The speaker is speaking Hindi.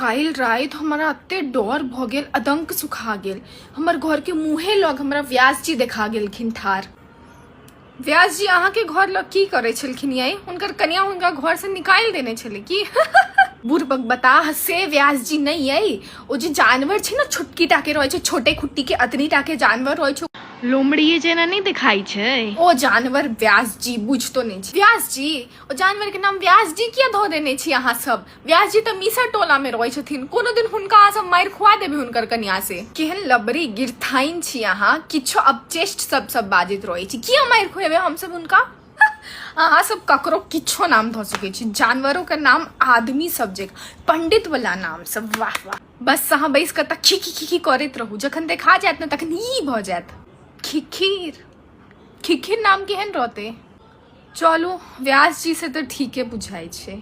काइल रात हमारा अत्ते डर भ गेल, अदंक सुखा गेल। हमर घर के मुँहे लग हमरा व्यास जी देखा गेलखिन ठार। व्यास जी अहाँ के घर लग की करे छलखिन ये? उनकर कन्या हुनका घर से निकाल देने छले की? बुढ़बक बता से व्यास जी नहीं है, ओ जे जानवर छे ना छुटकी टाके रहे छे, छोटे खुट्टी के अतनी टाके जानवर रहे छे, लोमड़ी जेना नहीं दिखाई छे ओ जानवर व्यास जी बुझ तो नहीं छे। व्यास जी ओ जानवर के नाम व्यास जी किया धो देने छी अहाँ सब? व्यास जी तो मीसा टोला में रहे छथिन, कोनो दिन हुनका अहाँ सब मार खुआ देबे हुनकर कन्या से। केहन लबरी गिरथाइन छी अहाँ, किछो अपचेष्ट सब बाजित रहे छी, किया मार खुएबे हम सब हुनका? अहाँ सब ककरो किछो नाम धो सके छी, जानवरों का नाम आदमी सब जे पंडित वाला नाम सब, वाह वाह। बस अहाँ बैस के खी खी खी खी करैत रहू, जखन देखा जायत ना तखन ई भ जायत। खिखीर खिखीर नाम केहन रहते? चलो व्यास जी से तो ठीके बुझाई छे।